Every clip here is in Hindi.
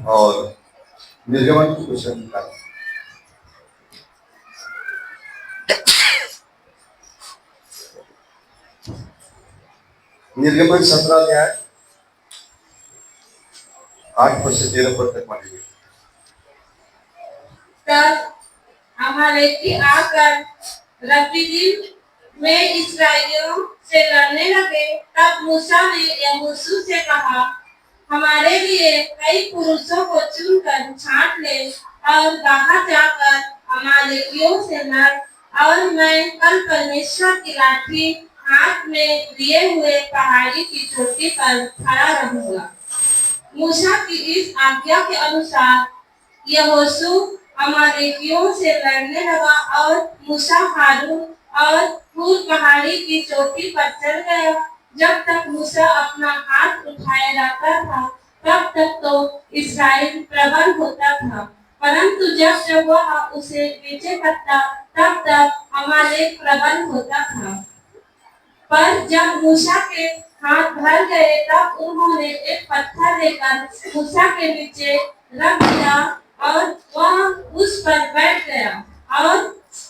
और निर्गमन की क्वेश्चन निकाला। निर्गमन 17 अध्याय 8 पद से 13 पद तक पढ़ेंगे। तब अमालेकी आकर रफीदीम में इस्राएलियों से लड़ने लगे। तब मूसा ने यहोशू से कहा, हमारे लिए कई पुरुषों को चुनकर छांट ले और बाहर जाकर अमालेकियों से लड़, और मैं कल परमेश्वर की लाठी हाथ में लिए हुए पहाड़ी की चोटी पर खड़ा रहूंगा। मूसा की इस आज्ञा के अनुसार यहोशू अमालेकियों से लड़ने लगा और मूसा हारून और हूर पहाड़ी की चोटी पर चढ़ गया। जब तक मूसा अपना हाथ उठाए रहता था तब तक तो इस्राएल प्रबल होता था, परंतु जब जब वह उसे नीचे करता तब तक अमालेक प्रबल होता था। पर जब मूसा के हाथ भर गए तब उन्होंने एक पत्थर लेकर मूसा के नीचे रख दिया और वह उस पर बैठ गया, और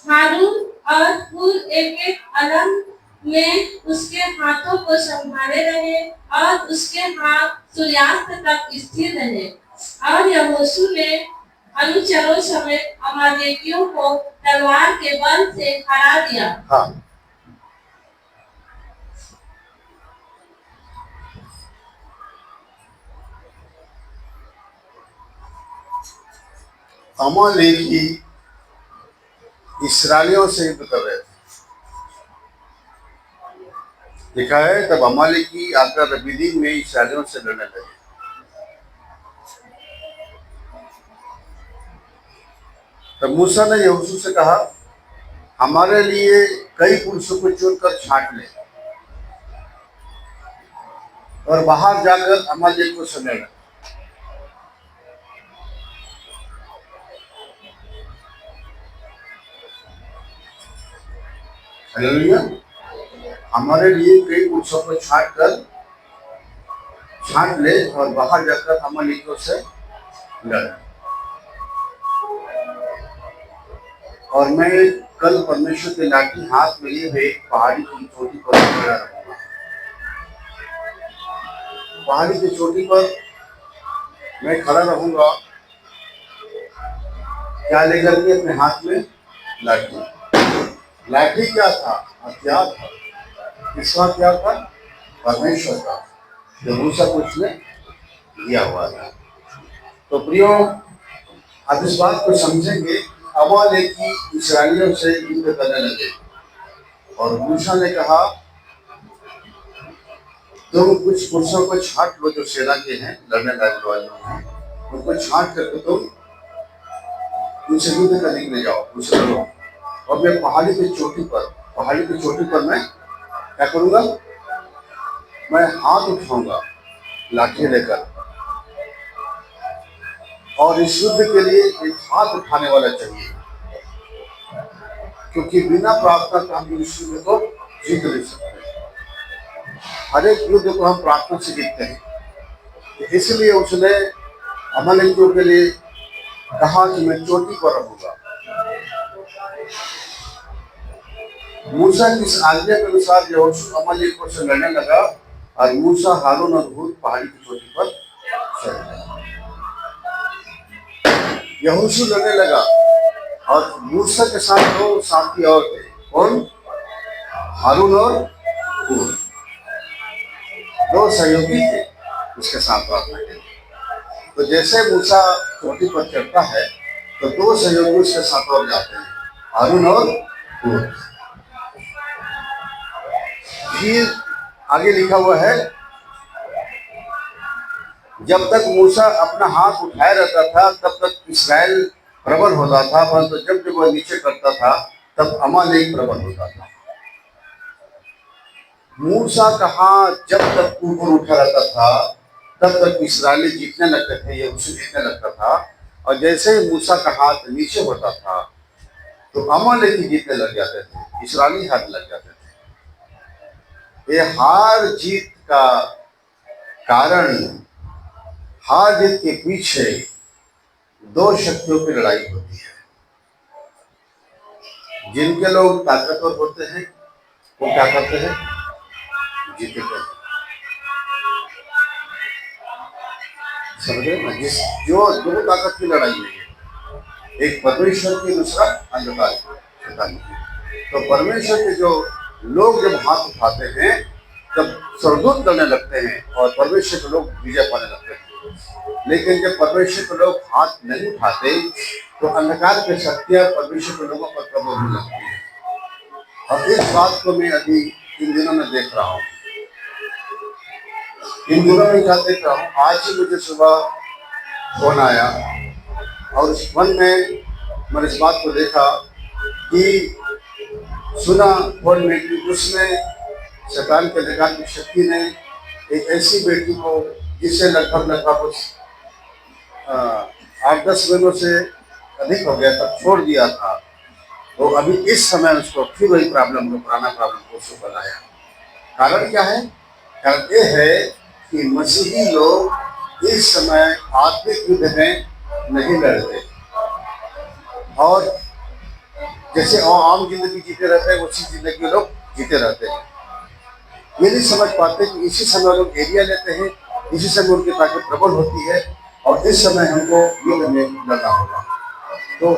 हारून और हूर एक एक अलग में उसके हाथों को संभाले रहे और उसके हाथ सूर्यास्त तक स्थिर रहे। और यहोशू ने अनुचरों समेत अमालेकियों को तलवार के बल से हरा दिया। हाँ, अमालेकी इस्राएलियों से युद्ध कर रहे थे। लिखा है तब अमालेकी आकर रफीदीम में इस्राएलियों से लड़ने लगे। तब मूसा ने यहोशू से कहा, हमारे लिए कई पुरुषों को चुनकर छांट ले और बाहर जाकर अमालेकियों से लड़। हालेलुया। हमारे लिए कई पुरुषों को छांट ले और बाहर जाकर अमालेकियों से लड़, और मैं कल परमेश्वर की लाठी हाथ में लिए हुए पहाड़ी की चोटी पर खड़ा रहूंगा। पहाड़ी की चोटी पर मैं खड़ा रहूंगा, क्या लेकर के? अपने हाथ में लाठी। लाठी क्या था? हथियार था। किसका हथियार था? परमेश्वर का, जो मूसा को उसने दिया हुआ था। तो प्रियो, अब इस बात को समझेंगे। अमालेकी इस्राएलियों से युद्ध करने लगे और मूसा ने कहा, तुम कुछ पुरुषों को छांट लो जो सेना के हैं, लड़ने लायक वाले हैं, उनको छांट करके तुम उनसे युद्ध करने के लिए जाओ, उनसे लड़ो। और मैं पहाड़ी की चोटी पर मैं क्या करूंगा? मैं हाथ उठाऊंगा लाठी लेकर, और इस युद्ध के लिए एक हाथ उठाने वाला चाहिए, क्योंकि बिना प्रार्थना का हम इस युद्ध को जीत नहीं सकते। हर एक युद्ध को हम प्रार्थना से जीतते हैं। तो इसलिए उसने अमालेकियों के लिए कहा कि मैं चोटी पर रहूंगा। मूसा की इस आज्ञा के अनुसार यहोशू अमालेकियों से लड़ने लगा और मूसा, हारून और हूर पहाड़ी की चोटी पर चढ़ गया। यहोशू लड़ने लगा और मूसा के साथ दो साथी और थे। कौन? हारून और हूर, दो सहयोगी थे उसके साथ प्रार्थना के लिए। तो जैसे मूसा चोटी पर चढ़ता है तो दो सहयोगी उसके साथ और जाते हैं, हारून और हूर। फिर आगे लिखा हुआ है, जब तक मूसा अपना हाथ उठाए रहता था तब तक इस्राएल प्रबल होता था, परंतु जब जब वह नीचे करता था तब अमालेक प्रबल होता था। मूसा का हाथ जब तक ऊपर उठा रहता था तब तक इस्राएली जीतने लगते थे, यहोशू जीतने लगता था। और जैसे ही मूसा का हाथ नीचे होता था तो अमालेकी जीतने लग जाते थे, इस्राएली हारने लग जाते थे। ये हार जीत का कारण हार जीत के पीछे दो शक्तियों की लड़ाई होती है। जिनके लोग ताकतवर होते हैं वो क्या करते हैं, जीतते हैं। समझ रहे ना, जिस जो दो ताकत की लड़ाई है, एक परमेश्वर की, दूसरा अंधकार की, शैतान की। तो परमेश्वर के जो लोग जब हाथ उठाते हैं तब स्वर्गदूत करने लगते हैं और परमेश्वर के लोग विजय पाने लगते हैं। लेकिन जब परमेश्वर के लोग हाथ नहीं उठाते तो अंधकार की शक्तियां परमेश्वर के लोगों पर प्रबल होने लगती है। और इस बात को मैं अभी इन दिनों में देख रहा हूँ। इन दिनों में क्या देख रहा हूँ, आज ही मुझे सुबह फोन आया और उस फोन में मैंने इस बात को देखा कि सुना फोन में कि उसमें शैतान के अंधकार की शक्ति ने एक ऐसी बेटी को जिससे लगभग 8-10 महीनों से अधिक हो गया तब छोड़ दिया था, तो अभी इस समय उसको फिर वही प्रॉब्लम को, पुराना प्रॉब्लम को उसको बनाया। कारण क्या है? कारण ये है कि मसीही लोग इस समय आत्मिक युद्ध में नहीं लड़ते और जैसे आम जिंदगी जीते रहते हैं उसी जिंदगी लोग जीते रहते हैं। ये नहीं समझ पाते कि इसी समय लोग एरिया लेते हैं, इसी समय उनकी ताकत प्रबल होती है और इस समय हमको युद्ध में लड़ना होगा। तो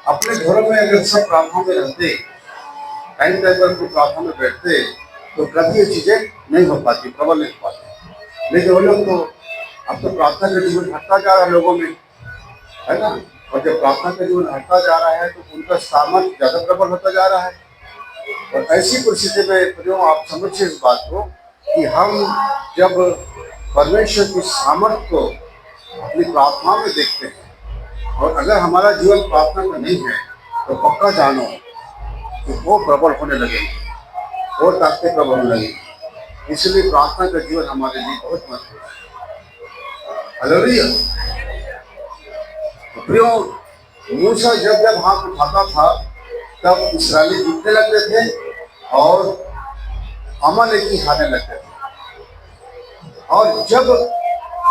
अपने घरों में अगर सब प्रार्थना में रहते, टाइम पर प्रार्थना में बैठते तो कभी ये चीजें नहीं हो पाती, प्रबल नहीं हो पाती। लेकिन वो लोग तो अब तो प्रार्थना का जीवन हटता जा रहा है लोगों में, है ना। और जब प्रार्थना का जीवन हटता जा रहा है तो उनका सामर्थ्य ज्यादा प्रबल होता जा रहा है। और ऐसी परिस्थिति में जो आप समझिए इस बात को कि हम जब परमेश्वर की सामर्थ्य को अपनी प्रार्थना में देखते हैं और अगर हमारा जीवन प्रार्थना में नहीं है तो पक्का जानो कि वो प्रबल होने लगेगी और ताकतें प्रबल होने लगेगी। इसलिए प्रार्थना का जीवन हमारे लिए बहुत महत्वपूर्ण है। हालेलुया। प्रियो, मूसा जब हाथ उठाता था तब इस्राएली जीतने लगते थे और अमालेकी हारने लगते थे। और जब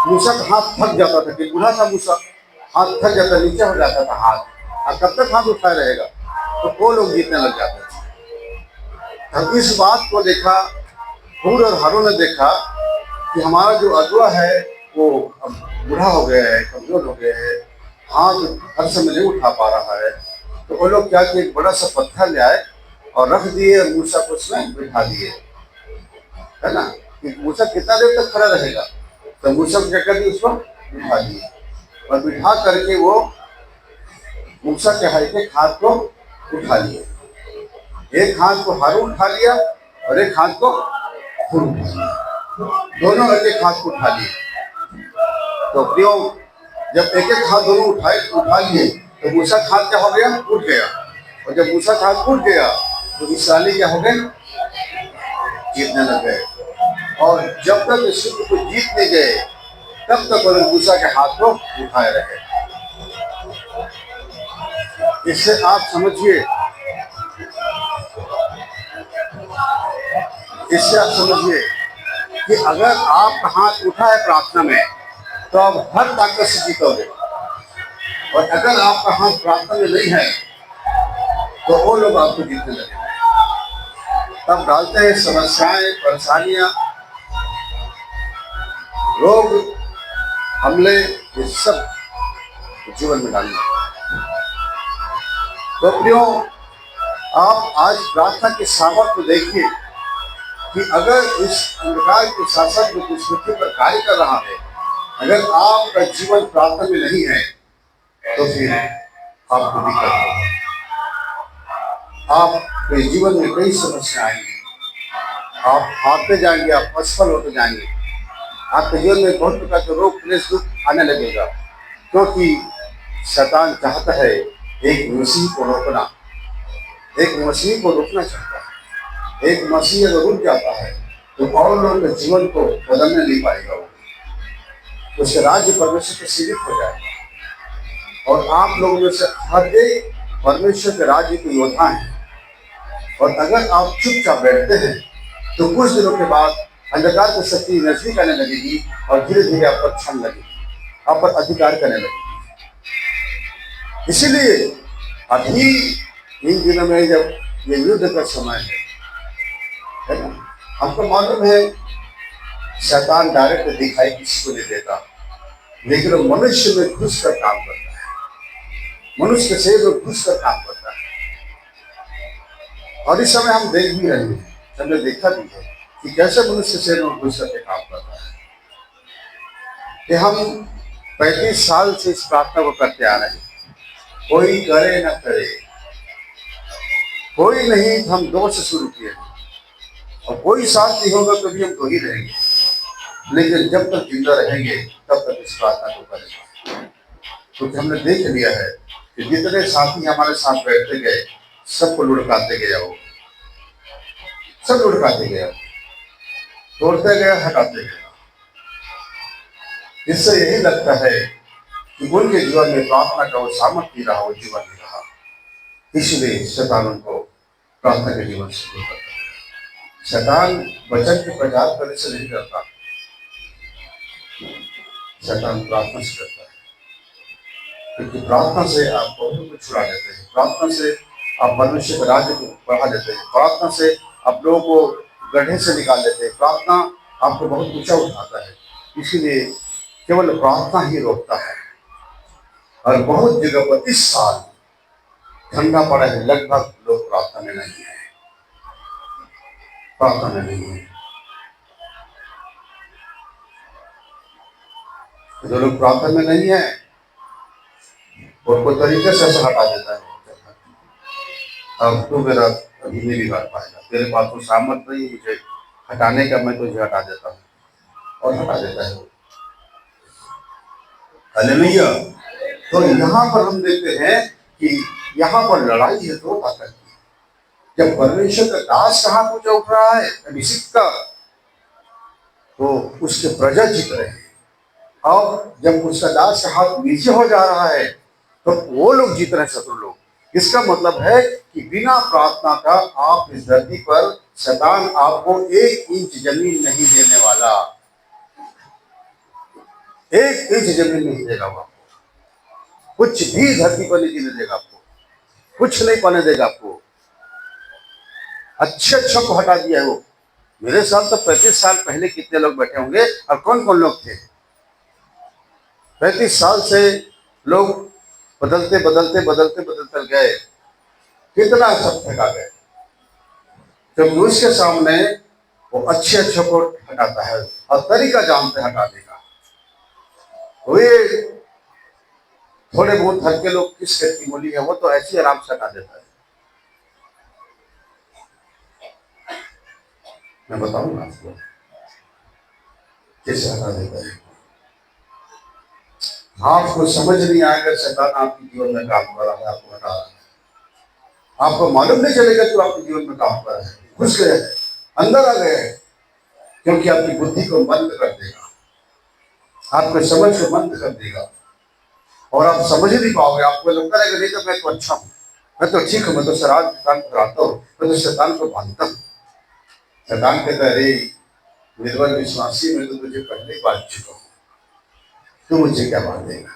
मूसा का हाथ थक जाता था, कि बूढ़ा था मूसा, हाथ थक जाता, नीचे हो जाता था हाथ, और कब तक हाथ उठाए रहेगा, तो वो लोग जीतने लग जाते थे। अब इस बात को देखा हूर और हारून ने, देखा कि हमारा जो अगुआ है वो अब बूढ़ा हो गया है, कमजोर हो गया है, हाथ हर समय नहीं उठा पा रहा है। तो वो लोग क्या किए, एक बड़ा सा पत्थर ले आए और रख दिए और मूसा को उसमें बिठा दिए, है ना। कि मूसा कितना देर तक खड़ा रहेगा, तो मूसा को क्या कर दिया, उसको बिठा दिए और बिठा करके वो मूसा के एक हाथ को उठा लिया, एक हाथ को हारून उठा लिया और एक हाथ को हूर उठा लिया, दोनों एक हाथ को उठा लिए। तो प्रियो, जब एक हाथ दोनों उठा लिए तो मूसा का हाथ क्या हो गया, उठ गया। और जब मूसा का हाथ उठ गया तो इस्राएली क्या हो गए, जीतने लग गए। और जब तक इस युद्ध को जीत नहीं गए तब तक वो मूसा के हाथ को उठाए रहे। इससे आप समझिए, कि अगर आपका हाथ उठा है प्रार्थना में तो आप हर ताकत से जीतोगे, और अगर आपका हाथ प्रार्थना में नहीं है तो वो लोग आपको जीतने लगेंगे। तब डालते हैं समस्याएं, परेशानियां, रोग, हमले, ये सब जीवन में डालना। तो प्रियो, आप आज प्रार्थना के सामर्थ्य को देखिए कि अगर इस अंधकार के शासक जो इस पृथ्वी पर कार्य कर रहा है, अगर आपका जीवन प्रार्थना में नहीं है तो फिर आपको दिक्कत होगी, आपके जीवन में कई समस्या आएंगी, आप हारते जाएंगे, आप असफल होते जाएंगे, आपके जीवन में बहुत प्रकार के रोग, क्लेश, दुख आने लगेगा। क्योंकि शैतान चाहता है एक मसीह को रोकना, एक मसीह को रोकना चाहता है। एक मसीह अगर रुक जाता है तो और लोगों के जीवन को बदलने नहीं पाएगा, वो उसके राज्य परमेश्वर से सीमित हो जाएगा। और आप लोगों में से हर एक परमेश्वर के राज्य के योद्धा हैं, और अगर आप चुपचाप बैठते हैं तो कुछ दिनों के बाद अंधकार की शक्ति नजदीक आने लगेगी और धीरे धीरे आपको छन लगेगी। आप पर अधिकार करने लगी। इसीलिए अभी इन दिनों में जब ये युद्ध का समय है ना, हमको मालूम है शैतान डायरेक्ट दिखाई किसी को नहीं देता, लेकिन वो मनुष्य में घुस कर काम करता है, मनुष्य के शरीर में घुस कर काम करता है। और इस समय हम देख भी रहे हैं, हमने देखा भी है कि कैसे मनुष्य शरीर में घुस करके काम करता है। कि हम 35 साल से इस प्रार्थना को करते आ रहे हैं, कोई करे न करे, कोई नहीं, हम 2 से शुरू किए और कोई साथ नहीं होगा तो भी हम 2 ही रहेंगे, लेकिन जब तक जिंदा रहेंगे तब तक इस प्रार्थना को करेंगे। क्योंकि हमने देख लिया है कि जितने साथी हमारे साथ बैठते गए सबको लुढ़काते गया, वो सब लुढ़काते गया, तोड़ते गया, हटाते गया। इससे यही लगता है कि उनके जीवन में प्रार्थना का वो सामर्थ्य रहा, वो जीवन नहीं रहा। इसलिए शैतान उनको प्रार्थना के जीवन से दूर करता है। शैतान वचन के प्रचार करने से नहीं करता, शैतान प्रार्थना से करता है। क्योंकि प्रार्थना से आप बहुतों को छुड़ा लेते हैं, प्रार्थना से आप मनुष्य के राज्य को बढ़ा देते हैं, प्रार्थना से आप लोगों को गड्ढे से निकाल देते हैं, प्रार्थना आपको बहुत ऊंचा उठाता है। इसीलिए केवल प्रार्थना ही रोकता है। और बहुत जगह पर इस साल ठंडा पड़ा है, लगभग लोग प्रार्थना में नहीं है, प्रार्थना में नहीं है। जो लोग प्रार्थना में नहीं है उनको तरीके से ऐसा हटा देता है, अब तू मेरा अभी नहीं बिगाड़ पाएगा, तेरे पास तो सामर्थ नहीं मुझे हटाने का, मैं तुझे हटा देता हूँ, और हटा देता है। हालेलुया। तो यहाँ पर हम देखते हैं कि यहाँ पर लड़ाई है 2 ताकत की। जब परमेश्वर का दास कहाँ पूजा उठ रहा है अभिषेक का, तो उसके प्रजा जीत रहे हैं, और जब उसका दास का हाथ नीचे हो जा रहा है तो वो लोग जीत रहे हैं, शत्रु लोग। इसका मतलब है कि बिना प्रार्थना का आप इस धरती पर, शैतान आपको 1 इंच जमीन नहीं देने वाला, 1 इंच जमीन नहीं देगा वो, कुछ भी धरती पर नहीं जीने देगा आपको, कुछ नहीं पाने देगा आपको। अच्छे को हटा दिया है वो। मेरे साथ तो 35 साल पहले कितने लोग बैठे होंगे, और कौन कौन लोग थे? 35 साल से लोग बदलते बदलते बदलते बदलते गए, कितना सब फेंका गए। जब उसके सामने वो अच्छे को हटाता है और तरीका जानते हटाने का, तो ये थोड़े बहुत हल्के लोग किस खेत की मूली है, वो तो ऐसी आराम से हटा देता है। मैं बताऊंगा आपको कैसे हटा देता है। आपको समझ नहीं आएगा शैतान आपके जीवन में काम कर रहा है, आपको हटा रहा है, आपको मालूम नहीं चलेगा कि आपके जीवन में काम कर रहा है, घुस गए हैं, अंदर आ गए हैं, क्योंकि आपकी बुद्धि को बंद कर देगा, आपके समझ को बंद कर देगा, और आप समझ ही नहीं पाओगे। आपको लगता रहेगा नहीं तो मैं तो अच्छा हूँ, मैं तो ठीक हूँ, मैं तो शराब शैतान कराता हूँ, मैं तो शैतान को बांधता हूँ। शैतान कहता है, अरे निर्बल विश्वासी, मैं तो तुझे पहले बांध चुका हूँ, तो मुझे क्या बांधेगा?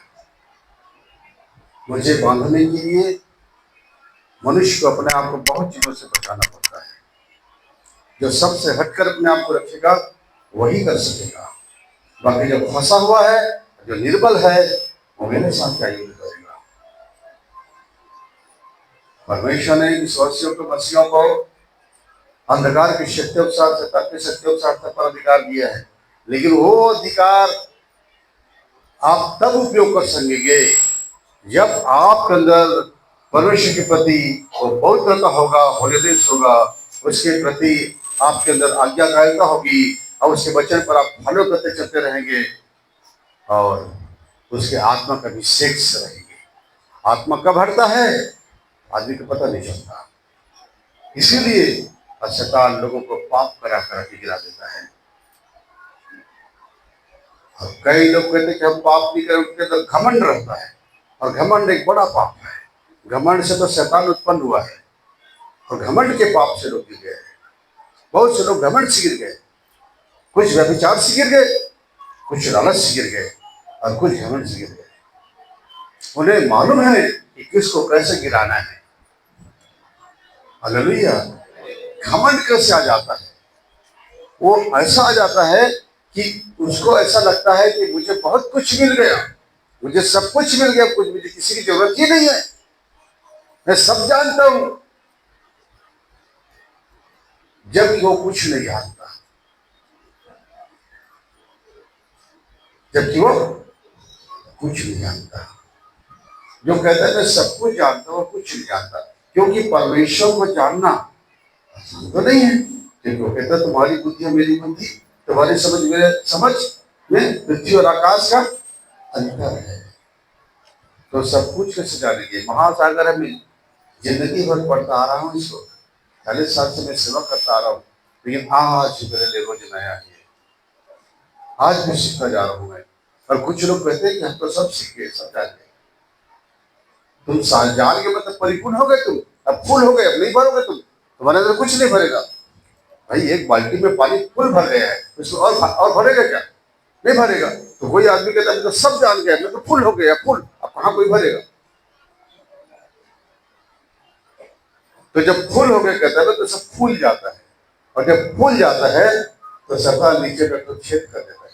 मुझे बांधने के लिए मनुष्य को अपने आप को बहुत चीजों से बचाना पड़ता है। जो सबसे हटकर अपने आप को रखेगा वही कर सकेगा, बाकी जो फंसा हुआ है, जो निर्बल है, वो मेरे साथ क्या युद्ध करेगा? परमेश्वर ने विश्वासियों को, मसीहों को अंधकार की शक्तियों के साथ, शैतान की शक्तियों के साथ पर अधिकार दिया है, लेकिन वो अधिकार आप तब उपयोग कर सकेंगे जब आपके अंदर परमेश्वर के प्रति वो पवित्रता होगा, होलीनेस होगा, उसके प्रति आपके अंदर आज्ञाकारिता होगी, और उसके वचन पर आप फॉलो करते चलते रहेंगे, और उसके आत्मा का अभिषेक से रहेंगे। आत्मा कब हटता है आदमी को पता नहीं चलता। इसीलिए शैतान लोगों को पाप करा के गिरा देता है। और कई लोग कहते हैं कि हम पाप नहीं करें, उनके अंदर घमंड रहता है, और घमंड एक बड़ा पाप है। घमंड से तो शैतान उत्पन्न हुआ है, और घमंड के पाप से लोग गिर गए। बहुत से लोग घमंड से गिर गए, कुछ व्यभिचार से गिर गए, कुछ लालच से गिर गए, और कुछ घमंड से गिर गए। उन्हें मालूम है कि किसको कैसे गिराना है। हालेलुया। घमंड कैसे आ जाता है? वो ऐसा आ जाता है कि उसको ऐसा लगता है कि मुझे बहुत कुछ मिल गया, मुझे सब कुछ मिल गया, कुछ मुझे किसी की जरूरत ही नहीं है, मैं सब जानता हूं। जबकि वो कुछ नहीं जानता, जबकि वो कुछ नहीं जानता। जो कहता है मैं सब कुछ जानता हूं और कुछ नहीं जानता, क्योंकि परमेश्वर को जानना आसान तो नहीं है। क्योंकि वो कहता है तुम्हारी बुद्धि और मेरी बुद्धि, तुम्हारी समझ मेरे समझ में पृथ्वी और आकाश का अंतर है। तो सब कुछ कैसे जानेंगे? महासागर में जिंदगी भर पढ़ता आ रहा हूँ इसको, 40 साल से मैं सेवा करता आ रहा हूँ, लेकिन आज मेरे लिए रोज नया है। आज भी सीखता जा रहा हूँ मैं। और कुछ लोग कहते हैं कि हम तो सब सीख गए, सब जान गए। तुम जान के मतलब परिपूर्ण हो गए, तुम अब फुल हो गए, अब नहीं भरोगे तुम, तुम्हारे अंदर कुछ नहीं भरेगा। भाई एक बाल्टी में पानी फुल भर गया है, उसमें और भरेगा क्या? नहीं भरेगा। तो कोई आदमी कहता है मैं तो सब जान गया, मैं तो फुल हो गया, फुल, अब कहाँ कोई भरेगा? तो जब फुल हो गया कहता है तो सब फूल जाता है, और जब फूल जाता है तो सफा नीचे का तो छेद कर देता है।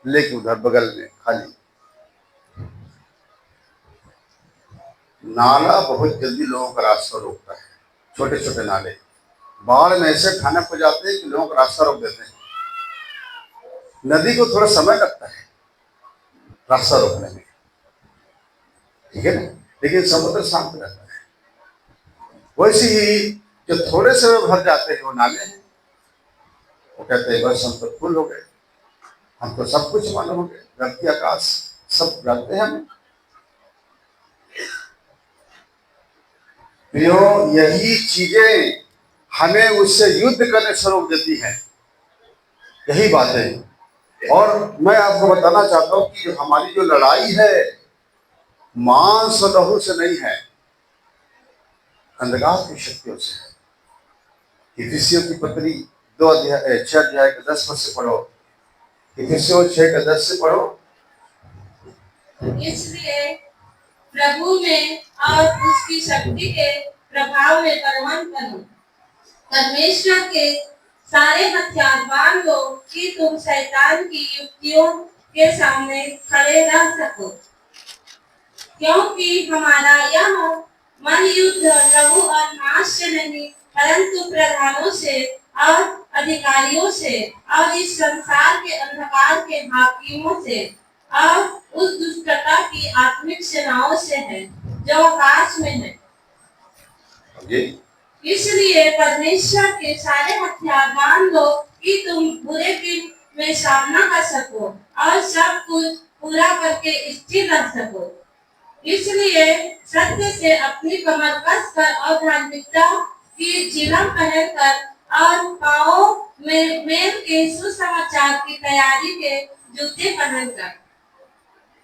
लेकिन उधर बगल में खाली नाला बहुत जल्दी लोगों का रास्ता रोकता है। छोटे छोटे नाले बाढ़ में ऐसे खाने को जाते हैं कि लोगों का रास्ता रोक देते हैं। नदी को थोड़ा समय लगता है रास्ता रोकने में, ठीक है ना, लेकिन समुद्र शांत रहता है। वैसे ही जो थोड़े से भर जाते हैं वो नाले हैं, वो कहते हैं बस हम तो फुल हो गए, हमको सब कुछ मालूम हो गया, धरती आकाश सब जानते हैं हमें। यही चीजें हमें उससे युद्ध करने से रोक देती है, यही बात है। और मैं आपको बताना चाहता हूं कि हमारी जो लड़ाई है मांस और लहू से नहीं है, अंधकार की शक्तियों से है। इफिसियों की पत्री 6 अध्याय के 10 पद से पढ़ो। इफिसियों 6 के 10 से पढ़ो। इसलिए प्रभु में और उसकी शक्ति के प्रभाव में बलवान बनो, परमेश्वर के सारे हथियार बांध लो कि तुम शैतान की युक्तियों के सामने खड़े रह सको, क्योंकि हमारा यह मन युद्ध लहू और मांस से नहीं परंतु प्रधानों से और अधिकारियों से और इस संसार के अंधकार के हाकिमों से और उस दुष्टता की आत्मिक सेनाओं से है जो आकाश में है। इसलिए परमेश्वर के सारे हथियार बांध लो कि तुम बुरे दिन में सामना कर सको और सब कुछ पूरा करके स्थिर रह सको। इसलिए सत्य से अपनी कमर कसकर और धार्मिकता की झिलम पहनकर और पांवों में मेल के सुसमाचार की तैयारी के जूते पहनकर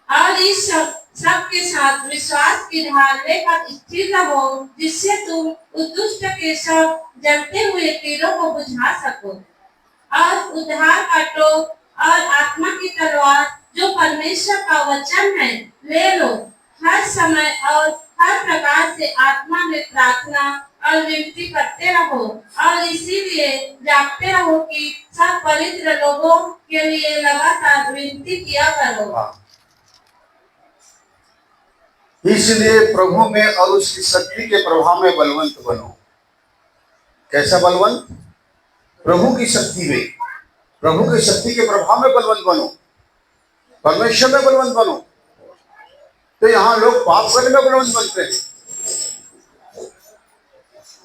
और इस सब के साथ विश्वास की ढाल लेकर स्थिर रहो, जिससे तुम उस दुष्ट के सब जलते हुए तीरों को बुझा सको और उद्धार का टोप और आत्मा की तलवार जो परमेश्वर का वचन है ले लो। हर समय और हर प्रकार से आत्मा में प्रार्थना और विनती करते रहो और इसीलिए जागते रहो कि सब पवित्र लोगों के लिए लगातार विनती किया करो। इसलिए प्रभु में और उसकी शक्ति के प्रभाव में बलवंत बनो। कैसा बलवंत? प्रभु की शक्ति में, प्रभु की शक्ति के प्रभाव में बलवंत बनो, परमेश्वर में बलवंत बनो। तो यहाँ लोग पाप करने में बलवंत बनते हैं,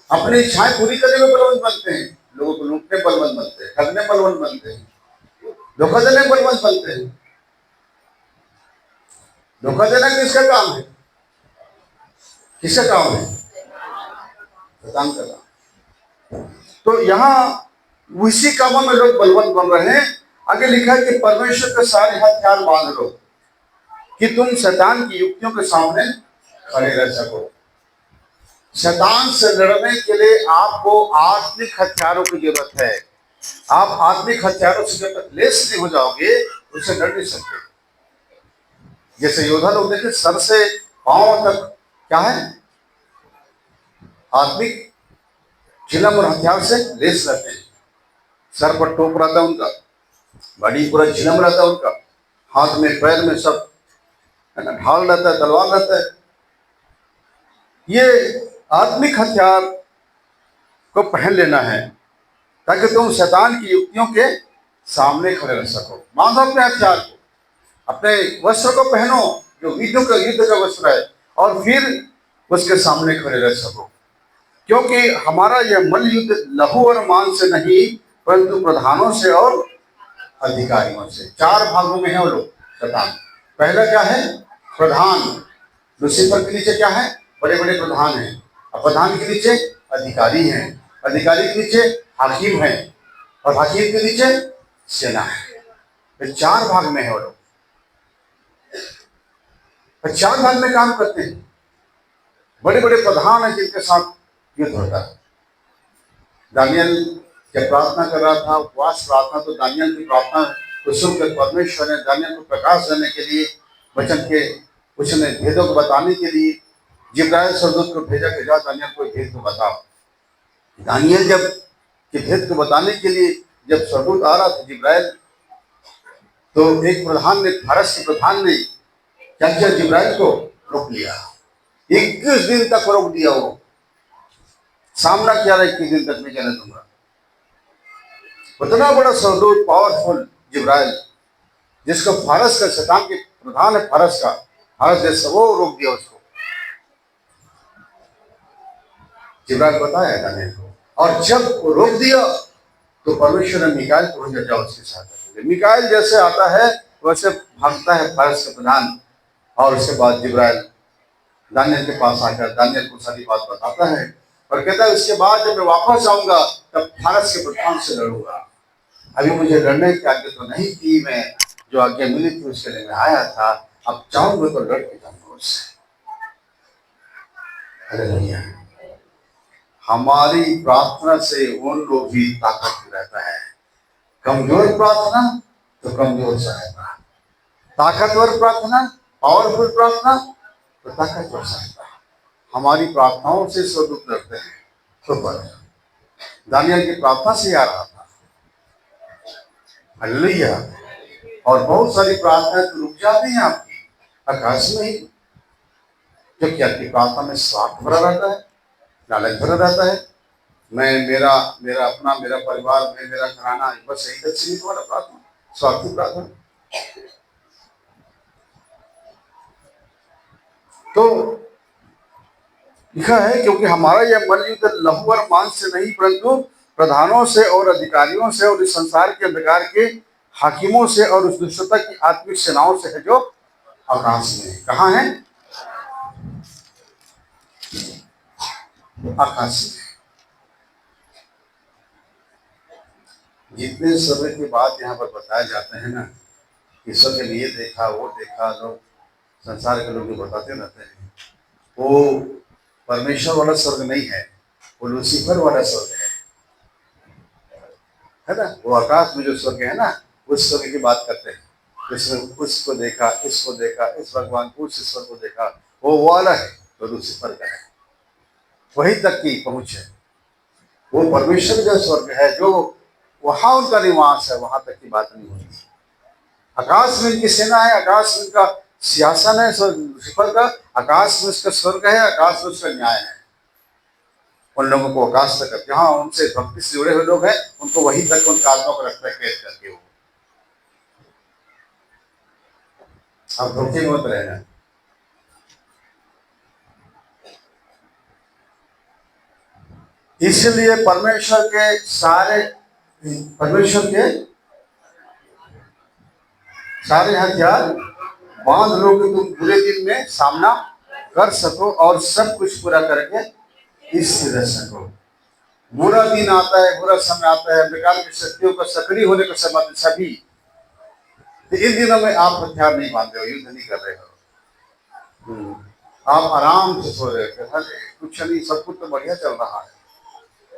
अपनी इच्छाएं पूरी करने में बलवंत बनते हैं, लोगों को लूटने बलवंत बनते हैं, ठगने बलवंत बनते हैं, धोखा देने बलवंत बनते हैं। धोखा देना किसका काम है? किसका काम है? शैतान का काम। तो यहाँ उसी कामों में लोग बलवंत बन रहे हैं। आगे लिखा है कि परमेश्वर के सारे हथियार बांध लो कि तुम शैतान की युक्तियों के सामने खड़े रह सको। शैतान से लड़ने के लिए आपको आत्मिक हथियारों की जरूरत है। आप आत्मिक हथियारों से जब तक लेस नहीं हो जाओगे उससे डर नहीं सकते। जैसे योद्धा लोग देखे सर से पांव तक क्या है, आत्मिक चिलम और हथियार से लेस रहते हैं। सर पर टोप रहता है उनका, बॉडी पूरा चिलम रहता है उनका, हाथ में पैर में सब है ना ढाल रहता है, तलवार रहता है। ये आत्मिक हथियार को पहन लेना है ताकि तुम शैतान की युक्तियों के सामने खड़े रह सको। बांधो अपने हथियार को, अपने वस्त्र को पहनो जो युद्ध का वस्त्र है, और फिर उसके सामने खड़े रह सको। क्योंकि हमारा यह मल्ल युद्ध लहू और मांस से नहीं परंतु प्रधानों से और अधिकारियों से। 4 भागों में है वो लोग शैतान। पहला क्या है, प्रधान। लूसीफर के नीचे क्या है, बड़े बड़े प्रधान हैं, और प्रधान के नीचे अधिकारी हैं, अधिकारी के नीचे हाकिम हैं, और हाकिम के नीचे सेना है। ये 4 भाग में है वो लोग, 4 भाग में काम करते हैं। बड़े बड़े प्रधान हैं जिनके साथ युद्ध होता है। दानियल जब प्रार्थना कर रहा था, उपवास प्रार्थना, तो दानियल की प्रार्थना को सुनकर परमेश्वर ने दानियल को प्रकाश देने के लिए, वचन के उसने भेदों को बताने के लिए जिब्राइल स्वर्गदूत को भेजा कि जा दानियल को भेद को बताओ। दानियल जब के भेद को बताने के लिए जब स्वर्गदूत आ रहा था जिब्राइल, तो एक प्रधान ने, फारस के प्रधान ने क्या किया, जिब्राइल को रोक लिया। 21 दिन तक रोक दिया। वो सामना किया रहा 21 दिन तक नहीं जाने दूंगा। उतना बड़ा स्वर्गदूत पावरफुल जिब्राइल, जिसको फारस का, शैतान के प्रधान है फारस का, फारस देश, वो रोक दिया उसको। जिब्राइल बताया दानियल को, और जब वो रोक दिया तो परमेश्वर ने मिकाएल को भेजा, जाओ उसके साथ। मिकाएल जैसे आता है वैसे भागता है फारस का प्रधान, और उसके बाद जिब्राइल दानियल के पास आकर दानियल को सारी बात बताता है और कहता है उसके बाद जब मैं वापस आऊंगा तब फारस के प्रधान से लड़ूंगा। अभी मुझे लड़ने की आज्ञा तो नहीं थी, मैं जो आज्ञा मिली थी उसके लिए मैं आया था, अब चाहूंगा तो लड़ के जाऊंगा उससे। हालेलुया। हमारी प्रार्थना से उन लोग भी ताकत रहता है। कमजोर प्रार्थना तो कमजोर सहायता, ताकतवर प्रार्थना, पावरफुल प्रार्थना तो ताकतवर सहायता। हमारी प्रार्थनाओं से स्वर्गदूत डरते हैं। तो पर दानियल की प्रार्थना से आ रहा था। हालेलुया। और बहुत सारी प्रार्थनाएं तो रुक जाती हैं आपकी आकाश में ही, क्योंकि आपकी प्रार्थना में स्वार्थ भरा रहता है, लालच भरा रहता है। मैं, मेरा अपना, मेरा परिवार, मैं, मेरा घराना, बस यही तक सीमित वाला प्रार्थना, स्वार्थी प्रार्थना। तो लिखा है क्योंकि हमारा यह मल्ल युद्ध लहू और मांस से नहीं परंतु प्रधानों से और अधिकारियों से और इस संसार के अंधकार के हाकिमों से और उस दुष्टता की आत्मिक सेनाओं से है जो आकाश में है। कहाँ है? आकाश में। जितने समय के बाद यहाँ पर बताए जाते हैं ना, ईश्वर के लिए देखा, वो देखा, लोग संसार के लोग जो बताते रहते हैं, वो परमेश्वर वाला स्वर्ग नहीं है, वो लूसीफर वाला स्वर्ग है ना। वो आकाश में जो स्वर्ग है ना, उस स्वर्ग की बात करते हैं। इसमें उसको देखा, इसको देखा, इस भगवान को, उस ईश्वर को देखा, वो वाला है तो लूसीफर का है, वही तक की पहुंच है। वो परमेश्वर जो स्वर्ग है, जो वहां उनका निवास है, वहां तक की बात नहीं होती। आकाश में इनकी सेना है, आकाश में इनका सिंहासन है लूसीफर का, आकाश में उसका स्वर्ग है, आकाश में उसका न्याय है। उन लोगों को आकाश तक, जहाँ उनसे भक्ति से जुड़े हुए लोग हैं, उनको वहीं तक उनका आत्मा को रखता है कैद करके। वो आप धोखे मत रहना। इसलिए परमेश्वर के सारे हथियार बांध लो कि तुम बुरे दिन में सामना कर सको और सब कुछ पूरा करके इससे रह सको। बुरा दिन आता है, बुरा समय आता है, बेकार की शक्तियों का सक्रिय होने का समय सभी, तो इन दिनों में आप हथियार नहीं बांधे हो, युद्ध नहीं कर रहे हो, आप आराम से सो रहे हो, कुछ नहीं, सब कुछ तो बढ़िया चल रहा है।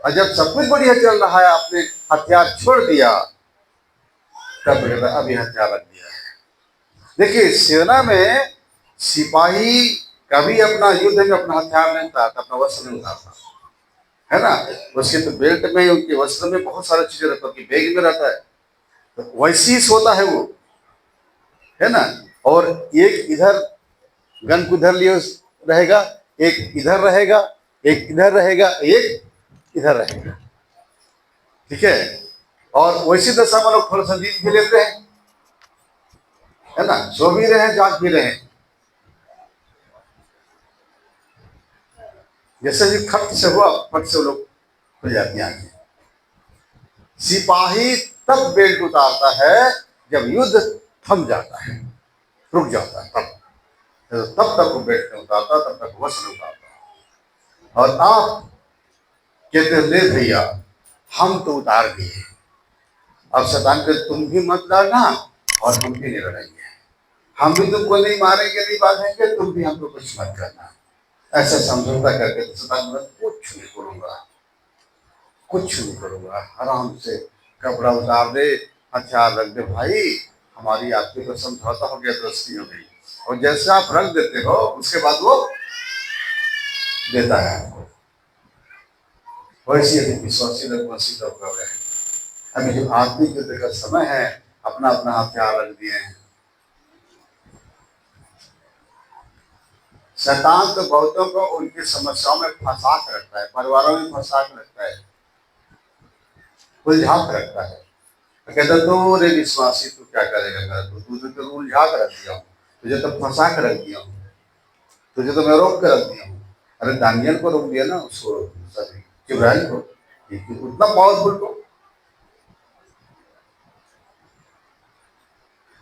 और जब सब कुछ बढ़िया चल रहा है, आपने हथियार छोड़ दिया, तब कहता अभी हथियार रख दिया है। देखिए, सेना में सिपाही कभी अपना युद्ध में अपना हथियार नहीं उतारता, अपना वस्त्र नहीं उतारता, है ना। उसके तो बेल्ट में, उनके वस्त्र में बहुत सारी चीजें रहता है, बैग में रहता है, तो वैसी होता है वो, है ना। और एक इधर गन को इधर लिए रहेगा, एक इधर रहेगा, एक इधर रहेगा, एक इधर रहेगा, ठीक है। और वैसी दशा में लोग थोड़ा सा नींद भी लेते हैं, है ना, सो भी रहे हैं, जाग भी रहे हैं। जैसे ही खट से हुआ, फट से लोग खुल जाती हैं आंखें। सिपाही तब बेल्ट उतारता है जब युद्ध थम जाता है, रुक जाता है, तब तक वो बेल्ट नहीं उतारता, तब तक वस्त्र नहीं उतारता। और आप कहते ले भैया, हम तो उतार दिए, अब शैतान के तुम भी मत लड़ना और हम भी नहीं लड़ेंगे, हम भी तुमको नहीं मारेंगे, नहीं बांधेंगे, तुम भी हमको कुछ मत करना। ऐसा समझौता करके तो शैतान बोला कुछ नहीं करूंगा, कुछ नहीं करूंगा, आराम से कपड़ा उतार दे, हथियार रख दे, भाई हमारी आपके तो समझौता हो गया, दोस्ती हो गई। और जैसे आप रख देते हो, उसके बाद वो देता है आपको। वैसे यदि विश्वासी लोग वैसी लोग कर रहे हैं। अभी जो आत्मिक युद्ध का समय है, अपना अपना हथियार रख दिए हैं। शैतान तो बहुतों को उनकी समस्याओं में फंसा कर रखता है, परिवारों में फंसा कर रखता है, उलझा कर रखता है। कहता तो रे विश्वासी, तू क्या करेगा, तुझे तो उलझा कर रख दिया हूँ, तुझे तो फंसा कर रख दिया हूँ, तुझे तो मैं रोक कर रख दिया हूँ। अरे दानियल को रोक दिया ना, उसको जिब्राइल को, उतना पावरफुल को।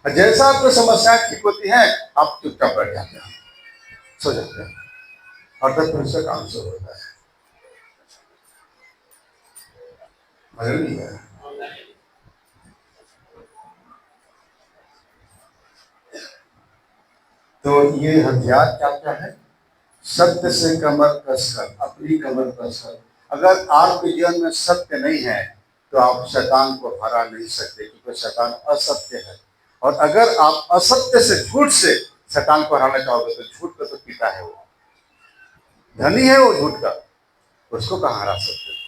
जैसा आपको समस्या ठीक होती है, आप चुपचाप बैठ जाते हैं, सो जाते हैं, और तब फिर उसका काम शुरू होता है। तो ये हथियार क्या क्या है? सत्य से कमर कसकर, अपनी कमर कसकर। अगर आपके जीवन में सत्य नहीं है तो आप शैतान को हरा नहीं सकते, क्योंकि शैतान असत्य है। और अगर आप असत्य से, झूठ से शैतान को हराना चाहोगे तो झूठ का तो पिता है वो, धनी है वो झूठ का, उसको कहाँ हरा सकते?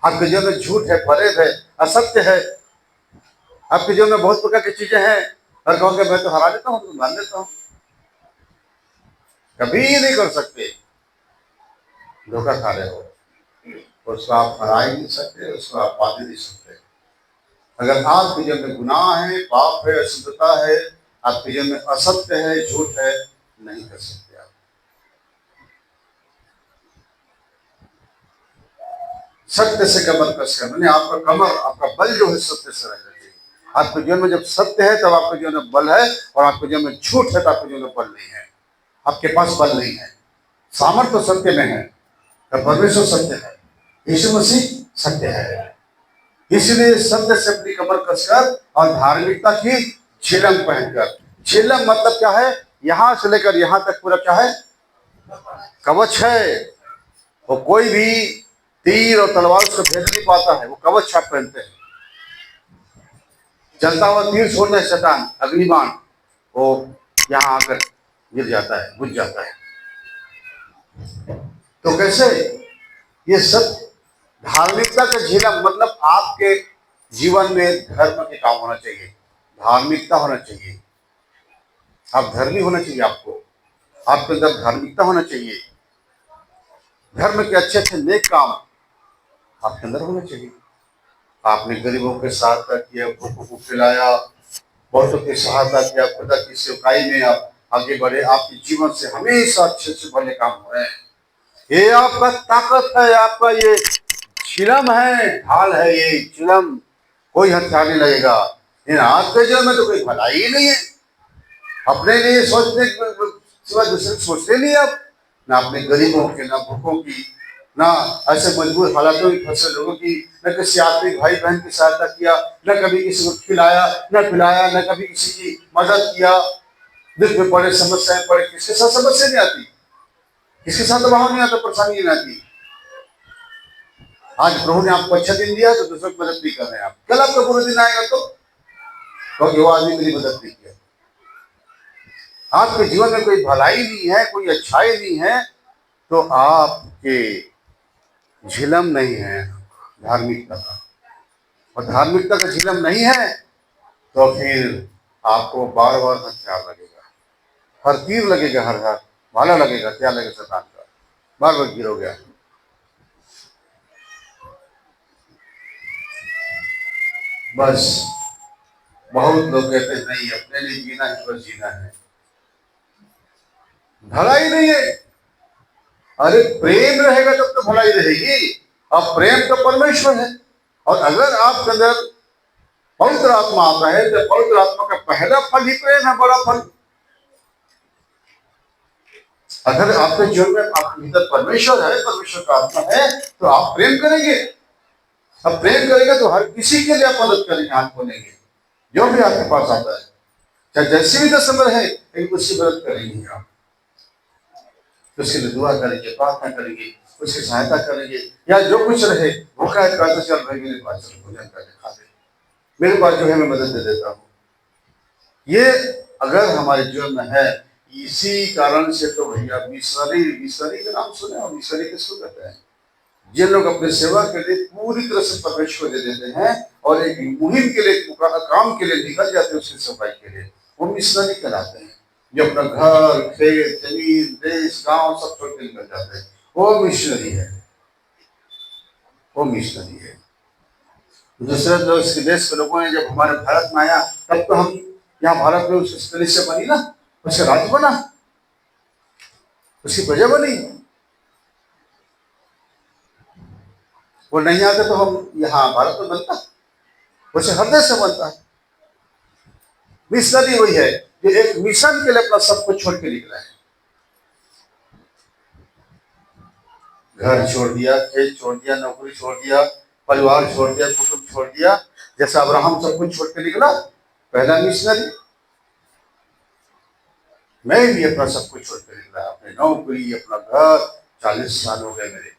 आपके जीवन में झूठ है, फरेब है, असत्य है, आपके जीवन में बहुत प्रकार की चीजें हैं, और कहोगे मैं तो हरा देता हूँ, तो मान लेता हूँ, कभी नहीं कर सकते, धोखा खा रहे हो। उसको आप हरा ही नहीं सकते, उसको आप पा नहीं सकते। अगर आपके जीवन में गुनाह है, पाप है, अशुद्धता है, आपके जीवन में असत्य है, झूठ है, नहीं कर सकते आप। सत्य से कमर कसकर, मैंने आपका कमर, आपका बल जो है सत्य से रहना चाहिए। आपके जीवन में जब सत्य है तब आपके जीवन में बल है, और आपके जीवन में झूठ है तो आपके जीवन में बल नहीं है, आपके पास बल नहीं है। सामर्थ्य तो सत्य में है, तो परमेश्वर सत्य है, यीशु मसीह सत्य है। इसलिए सत्य से अपनी कमर कसकर और धार्मिकता की झिलम पहनकर। झिलम मतलब क्या है? यहां से लेकर यहां तक पूरा क्या है? कवच है। वो कोई भी तीर और तलवार उसको भेद नहीं पाता है, वो कवच छाप पहनते हैं। चलता हुआ तीर छोड़ना है शैतान, अग्निबाण, वो यहाँ आकर गिर जाता है, बुझ जाता है। तो कैसे? ये सब धार्मिकता का झिलम मतलब आपके जीवन में धर्म के काम होना चाहिए, धार्मिकता होना चाहिए, आप धर्मी होना चाहिए, आपके अंदर धार्मिकता होना चाहिए, धर्म के अच्छे अच्छे नेक काम आपके अंदर होना चाहिए। आपने गरीबों के सहायता किया, भूखों को खिलाया, बहुतों की सहायता किया, खुदा की सेवकाई में आप आगे बढ़े, आपके जीवन से हमेशा अच्छे से भले काम हो रहे हैं। ये आपका ताकत है, आपका ये चिलम है, ढाल है, ये चिलम, कोई हथियार नहीं लगेगा। इन आपके जीवन में तो कोई भलाई ही नहीं है, अपने लिए सोचने सिवा दूसरे सोचते नहीं आप, ना अपने गरीबों के, ना भूखों की, ना ऐसे मजबूर हालातों में फंसे लोगों की, न किसी आत्मिक भाई बहन की सहायता किया, न कभी किसी को खिलाया न पिलाया, न कभी किसी की मदद किया। दुख में पड़े, समस्याएं पड़े, किसके साथ समस्या नहीं आती, किसके साथ अभाव नहीं आता, परेशानी नहीं आती। आज प्रभु ने आपको अच्छा दिन दिया तो दूसरों की मदद नहीं कर रहे हैं आप, कल आपका बुरा दिन आएगा तो क्योंकि वो आदमी मेरी मदद नहीं किया। आपके जीवन में कोई भलाई नहीं है, कोई अच्छाई नहीं है, तो आपके झिलम नहीं है धार्मिकता का, और धार्मिकता का झिलम नहीं है तो फिर आपको बार बार हथियार लगेगा, हर तीर लगेगा, हर हर भाला लगेगा, क्या लगेगा शैतान का, बार बार गिरोगे। बस बहुत लोग कहते हैं नहीं अपने लिए जीना है, बस जीना है, भलाई नहीं है। अरे प्रेम रहेगा तब तो भलाई रहेगी, अब प्रेम तो परमेश्वर है, और अगर आपके अंदर पवित्र आत्मा आता है तो पवित्र आत्मा का पहला फल ही प्रेम है, बड़ा फल। अगर आपके जीवन में आपके भीतर परमेश्वर है, परमेश्वर का आत्मा है, तो आप प्रेम करेंगे। अब प्रेम करेंगे तो हर किसी के लिए आप मदद करेंगे, हाथ खोलेंगे, जो भी आपके पास आता है, चाहे जैसी भी दस नंबर है, लेकिन उसकी मदद करेंगे आप, उसके लिए दुआ करेंगे, प्रार्थना करेंगे, उसकी सहायता करेंगे, या जो कुछ रहे भूखा है प्यासा चल रहे मेरे पास चलो भोजन करके खा ले, मेरे पास जो है मैं मदद दे देता हूँ। ये अगर हमारे जीवन में है, इसी कारण से तो भैया मिशनरी का नाम सुने, और मिशनरी किसको कहते हैं? जिन लोग अपने सेवा के लिए पूरी तरह से परमेश्वर दे देते हैं और एक मुहिम के लिए, काम के लिए निकल जाते हैं, उसकी सफाई के लिए, वो मिशनरी कहलाते हैं। जो अपना घर, खेत, जमीन, देश, गांव सब छोड़ के निकल जाते हैं, वो मिशनरी है, वो मिशनरी है। दूसरे देश के लोगों ने जब हमारे भारत में आया, तब तो हम यहाँ भारत में उसकी कलीसिया बनी ना, उसका राज्य बना, उसकी प्रजा बनी। वो नहीं आते तो हम यहाँ भारत में बनता, वैसे हर देश से बनता है। मिशनरी वही है जो एक मिशन के लिए अपना सब कुछ छोड़ के निकला है, घर छोड़ दिया, खेत छोड़ दिया, नौकरी छोड़ दिया, परिवार छोड़ दिया, कुटुंब छोड़ दिया, जैसा अब्राहम सब कुछ छोड़ के निकला, पहला मिशनरी। मैं भी अपना सब कुछ छोड़ के निकला, अपनी नौकरी, अपना घर, 40 साल हो गए मेरे,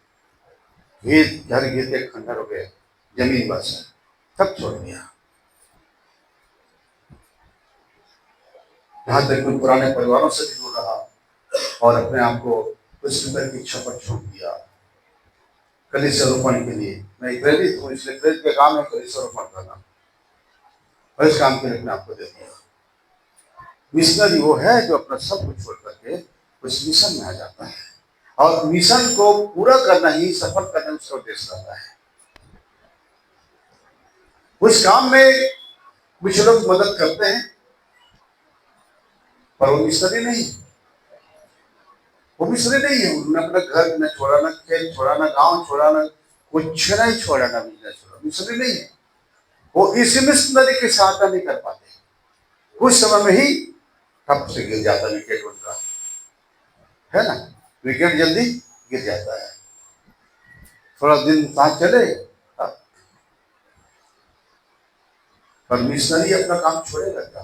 खेत घर के खंडर हो गए, जमीन बस सब छोड़ दिया, यहाँ तक कि पुराने परिवारों से भी दूर रहा और अपने आप को उस की इच्छा पर छोड़ दिया कलीसिया रोपण के लिए। मैं प्रेरित हूँ, इसलिए प्रेरित का काम है कलीसिया रोपण करना, और इस काम के लिए अपने आपको दे दिया। मिशनरी वो है जो अपना सब कुछ छोड़ करके उस मिशन में आ जाता है, और मिशन को पूरा करना ही, सफल करना उसका उद्देश्य रहता है। उस काम में कुछ लोग मदद करते हैं, पर वो मिशनरी नहीं, वो मिशनरी नहीं है। उन्होंने अपना घर न छोड़ा, न खेत छोड़ा, न गांव छोड़ा, न कुछ नहीं छोड़ा, न बिजनेस छोड़ा, मिशनरी नहीं है। वो इस मिशनरी की सहायता नहीं कर पाते, कुछ समय में ही ठप से गिर जाता है विकेट उनका, है ना, विकेट जल्दी गिर जाता है, थोड़ा दिन साथ चले, पर मिशनरी अपना काम छोड़ेगा क्या?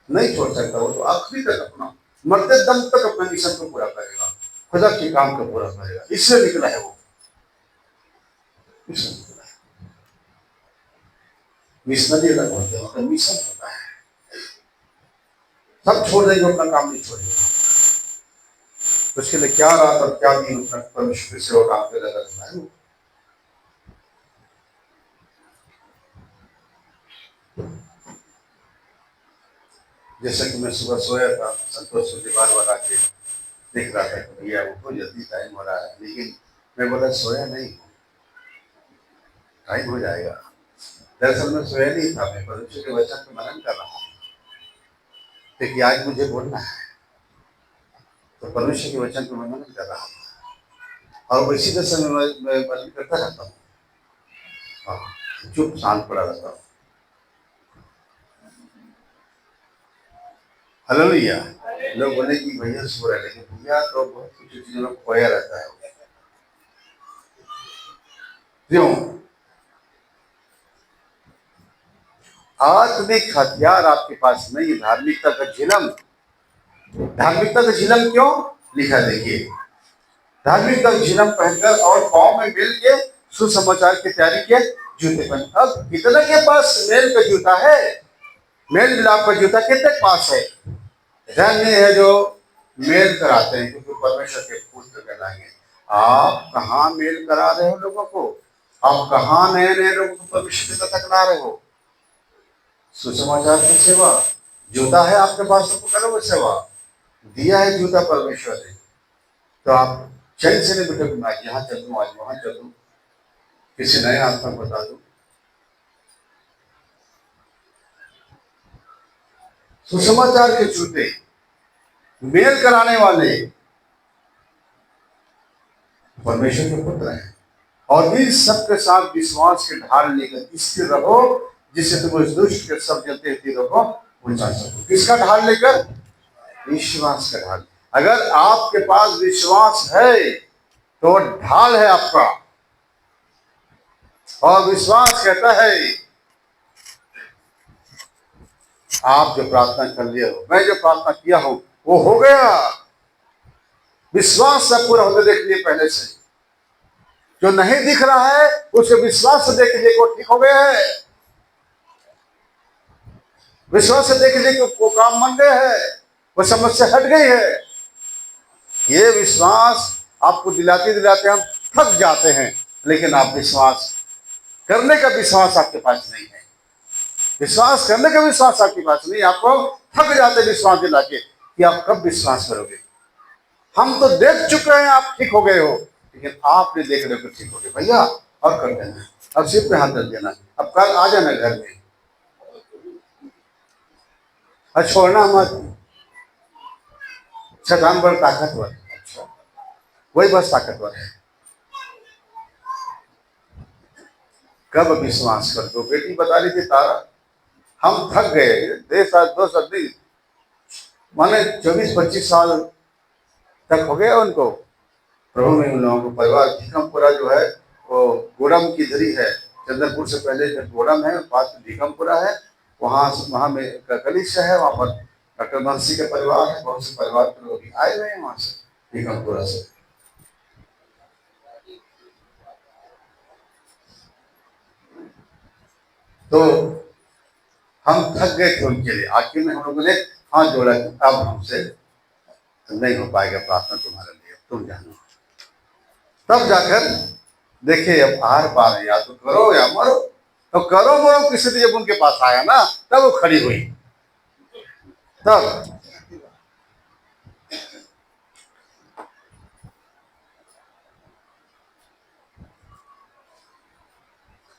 नहीं छोड़ सकता। वो तो आखिरी तक अपना, मरते दम तक अपने मिशन को पूरा करेगा, खुदा के काम को पूरा करेगा, इससे निकला है वो, इससे निकला है। मिशनरी अलग होते हैं, मतलब मिशन होता है, सब छोड़ देंगे, अपना काम नहीं छोड़ेगा। तो उसके लिए क्या रात और क्या दिन अपना परमेश्वर से और काम पे लगा रहना है। जैसा कि मैं सुबह सोया था, संतोष मुझे बार बार आके देख रहा था कि भैया उठो जल्दी, टाइम हो रहा है, लेकिन मैं बोला सोया नहीं हूँ, टाइम हो जाएगा। दरअसल मैं सोया नहीं था, मैं परमेश्वर के वचन पे मनन कर रहा हूँ, क्योंकि आज मुझे बोलना है, तो परमेश्वर के वचन पे मैं मनन कर रहा हूँ, और इसी दशा में मैं मनन करता रहता हूँ, चुप शांत पड़ा रहता हूँ। हालेलुया। लोग बोले कि भैया सो रहे, लेकिन भैया तो बहुत कुछ चीजों में खोया रहता है। क्यों? आत्मिक हथियार आपके पास नहीं, धार्मिकता का झिलम। धार्मिकता का झिलम क्यों लिखा? देखिए, धार्मिकता का झिलम पहनकर और पाँव में मिल के सुसमाचार की तैयारी के जूते पहने। अब कितने के पास मेल का जूता है, मेल मिलाप का जूता कितने के पास है? धन्य है जो मेल कराते हैं, क्योंकि परमेश्वर के पुत्र कहलाएंगे। आप कहाँ मेल करा रहे हो लोगों को? आप कहाँ नए नए लोगों को परमेश्वर की तक ला रहे हो? सुसमाचार की सेवा, जूता है आपके पास तो करो वो सेवा। दिया है जूता परमेश्वर ने, तो आप चैन से नहीं बैठे, मैं यहाँ चल दूँ, आज वहां चल दूँ, किसी नए आत्मा को बता दूँ। सुसमाचार के जूते, मेल कराने वाले परमेश्वर के पुत्र हैं। और इन सबके साथ विश्वास के ढाल लेकर स्थिर रहो, जिससे तुम उस दुष्ट के सब जलते तीरों को बुझा सको। किसका ढाल लेकर? विश्वास का ढाल। अगर आपके पास विश्वास है तो ढाल है आपका। और विश्वास कहता है आप जो प्रार्थना कर लिए हो, मैं जो प्रार्थना किया हूं वो हो गया। विश्वास से पूरा होते देख लिए पहले से। जो नहीं दिख रहा है उसके विश्वास से देख लिए वो ठीक हो गया है। विश्वास से देख लिए कि वो काम बन गए है, वो समस्या हट गई है। ये विश्वास आपको दिलाते दिलाते हम थक जाते हैं, लेकिन आप विश्वास करने का विश्वास आपके पास नहीं है। विश्वास करने का विश्वास आपके पास नहीं, आपको थक जाते विश्वास दिला के कि आप कब विश्वास करोगे। हम तो देख चुके हैं आप ठीक हो गए हो, लेकिन आप नहीं देख रहे हो ठीक हो गए। भैया और कर देना, अब सिर पे हाथ रख देना, अब कल आ जाना घर में, और छोड़ना मत। शैतान बड़ा ताकतवर है, अच्छा वही बस ताकतवर है। कब विश्वास कर दो। बेटी बता रही थी तारा, हम थक गए, 2 साल नहीं माने 24-25 साल तक हो गया उनको प्रभु में। उन लोगों को परिवार भीकमपुरा जो है वो गोड़म की धरी है, चंद्रपुर से पहले जो गोड़म है पास में भीकमपुरा है, वहाँ में कलिश है। वहाँ पर डॉक्टर बंसी के परिवार है, बहुत से परिवार के लोग आए हुए हैं वहां से भीकमपुरा से। तो हम थक गए थे उनके लिए। आखिर में हम लोगों ने हाथ जोड़ा, अब हमसे नहीं हो पाएगा प्रार्थना तुम्हारे लिए, तुम जानो। तब जाकर देखिए अब आर पार, या तो करो या मरो। तो करो मरो किसी दिन जब उनके पास आया ना, तब वो खड़ी हुई। तब